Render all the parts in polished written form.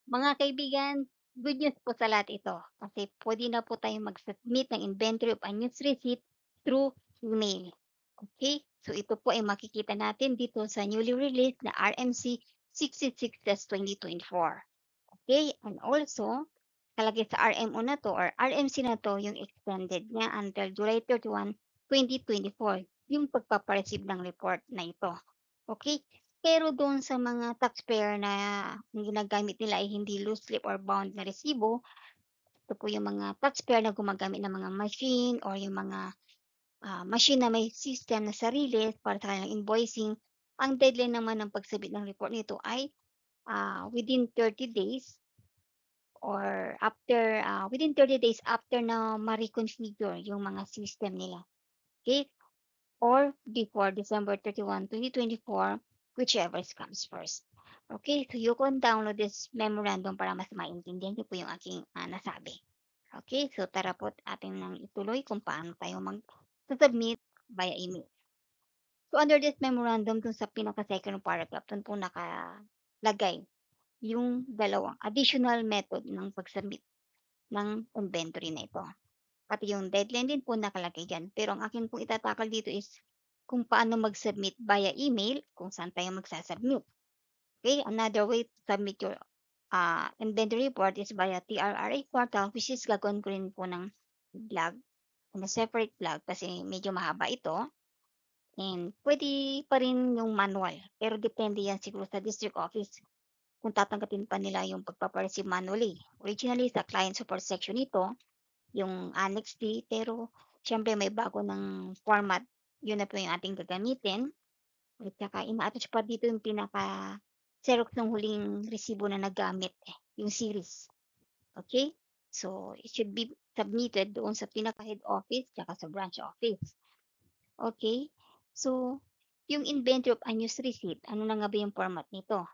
Mga kaibigan, good news po sa lahat ito kasi pwede na po tayong mag-submit ng inventory of unused receipt through email. Okay? So ito po ay makikita natin dito sa newly released na RMC 66-2024. Okay? And also, kalagay sa RMO na to or RMC na to yung extended niya until July 31, 2024 yung pagpapareceive ng report na ito. Okay? Pero doon sa mga taxpayer na yung ginagamit nila ay hindi loose slip or bound na resibo, ito po yung mga taxpayer na gumagamit ng mga machine or yung mga machine na may system na sarili para sa kanilang invoicing. Ang deadline naman ng pagsabit ng report nito ay within 30 days or after within 30 days after na ma-reconfigure yung mga system nila. Okay? Or before December 31, 2024, whichever comes first. Okay, so you can download this memorandum para mas maintindihan niyo po yung aking nasabi. Okay, so tara po atin nang ituloy kung paano tayo mag-submit via email. So under this memorandum, dun sa pinaka-second paragraph, dun po nakalagay yung dalawang additional method ng pag-submit ng inventory na ito. Pati yung deadline din po nakalagay diyan. Pero ang akin pong itatakal dito is kung paano mag-submit via email, kung saan tayo magsasubmit. Okay, another way to submit your inventory report is via TRRA portal, which is gagawin ko rin po ng vlog, na separate vlog kasi medyo mahaba ito. And pwede pa rin yung manual, pero depende yan siguro sa district office kung tatanggapin pa nila yung pagpapareceive manually. Originally, sa client support section ito, yung Annex D, pero siyempre may bago ng format. Yun na po yung ating gagamitin. At saka ina-attach pa dito yung pinaka-xerox ng huling resibo na nagamit, yung series. Okay? So, it should be submitted doon sa pinaka-head office tsaka sa branch office. Okay? So, yung inventory of unused receipt, ano na nga ba yung format nito?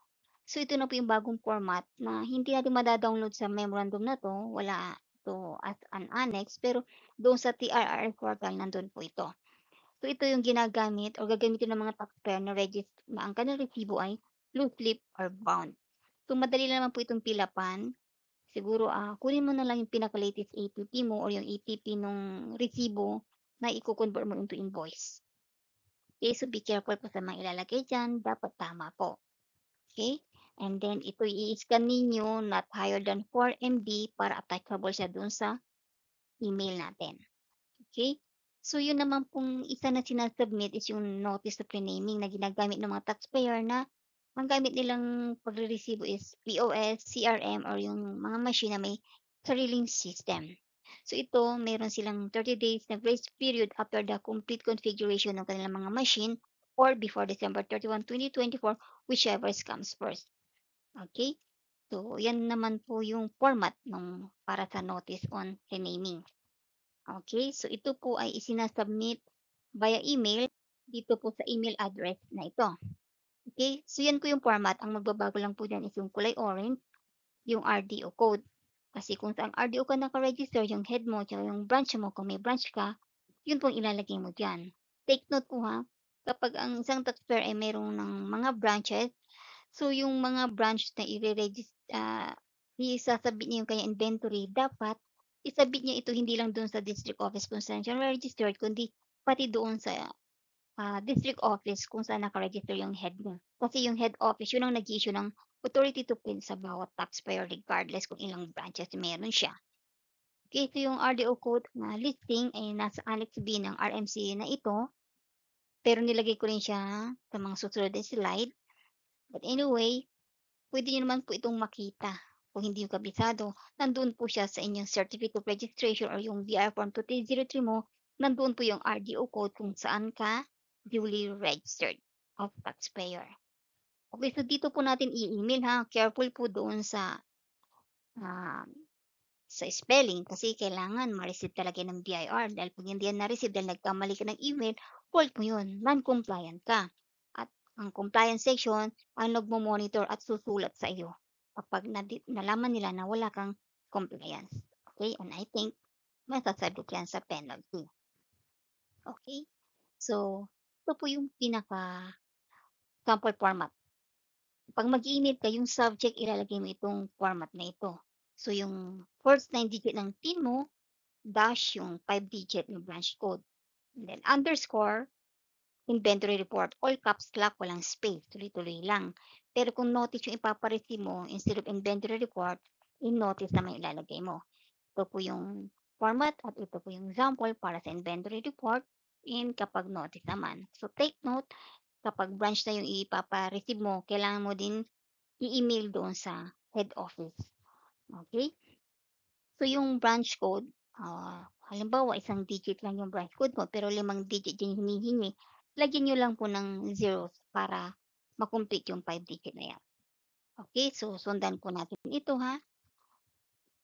So, ito na po yung bagong format na hindi natin mada-download sa memorandum na 'to, wala ito as an annex, pero doon sa TRR portal nandun po ito. So, ito yung ginagamit o gagamitin ng mga taxpayer na na ang kanilang resibo ay loose slip or bound. So, madali lang naman po itong pilapan. Siguro, kunin mo na lang yung pinaka-latest ATP mo or yung ATP nung resibo na iko-convert mo into invoice. Okay, so be careful po sa mga ilalagay diyan, dapat tama po. Okay? And then ito i-scan ninyo not higher than 4 MB para attachable siya dun sa email natin. Okay? So yun naman pong isa na sinasubmit is yung notice of renaming na ginagamit ng mga taxpayer na ang gamit nilang pagre-resibo is POS, CRM, or yung mga machine na may sariling system. So ito, meron silang 30 days na grace period after the complete configuration ng kanilang mga machine or before December 31, 2024, whichever comes first. Okay? So, yan naman po yung format ng para sa notice on renaming. Okay? So, ito po ay isinasubmit via email dito po sa email address na ito. Okay? So, yan po yung format. Ang magbabago lang po dyan is yung kulay orange, yung RDO code. Kasi kung saan RDO ka nakaregister, yung head mo, tsaka yung branch mo, kung may branch ka, yun pong ilalagay mo dyan. Take note po ha, kapag ang isang taxpayer ay mayroong ng mga branches, so, yung mga branch na isasabit niya yung kanyang inventory, dapat isabit niya ito hindi lang doon sa district office kung saan siya registered, kundi pati doon sa district office kung saan nakaregister yung head niya. Kasi yung head office, yun ang nag-issue ng authority to print sa bawat taxpayer regardless kung ilang branches meron siya. Okay, so yung RDO code na listing ay nasa Annex B ng RMC na ito, pero nilagay ko rin siya sa mga susunod na slide. But anyway, puwede niyo naman po itong makita kung hindi niyo kabisado. Nandoon po siya sa inyong certificate of registration or yung BR Form 2303 mo, nandoon po yung RDO code kung saan ka duly registered of taxpayer. Okay, so dito po natin i-email ha. Careful po doon ah, sa spelling kasi kailangan ma-receive talaga ng BIR dahil pag hindi yan na-receive dahil nagkamali ka ng email, fault mo yun, non-compliant ka. At ang compliance section ang nagmo-monitor at susulat sa iyo kapag nalaman nila na wala kang compliance. Okay? And I think masasagot yan sa penalty. Okay? So, ito po yung pinaka sample format Pag mag-email ka, yung subject ilalagay mo itong format na ito. So, yung first 9 digit ng PIN mo, dash yung 5 digit ng branch code. And then underscore, inventory report, all caps lock, walang space, tuloy-tuloy lang. Pero kung notice yung ipapareceive mo, instead of inventory report, in notice naman ilalagay mo. Ito po yung format at ito po yung example para sa inventory report and kapag notice naman. So take note, kapag branch na yung ipapa-receive mo, kailangan mo din i-email doon sa head office. Okay? So yung branch code, halimbawa isang digit lang yung branch code mo pero 5 digit yung hinihingi, lagyan nyo lang po ng zeros para makomplete yung 5 digit na yan. Okay? So sundan po natin ito ha.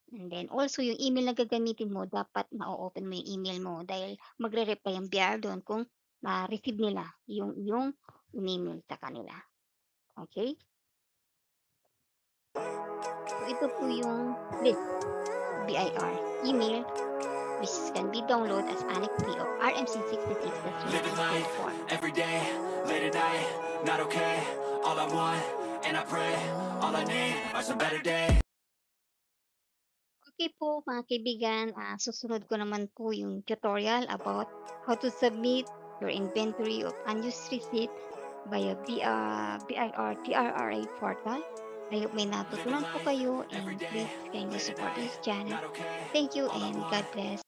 And then also yung email na gagamitin mo, dapat ma-open mo yung email mo dahil magre-reply ang BR doon kung ma-receive nila yung email sa kanila. Okay? So ito po yung list BIR email which can be downloaded as Annex B of RMC66-2024. Living life every day, late at night, not okay. All I want, and I pray, all I need are some better days. Okay po mga kaibigan, susunod ko naman po yung tutorial about how to submit your inventory of unused receipt via BIR TRRA portal. I hope may natutunan po kayo and please kindly support this channel. Thank you and God bless.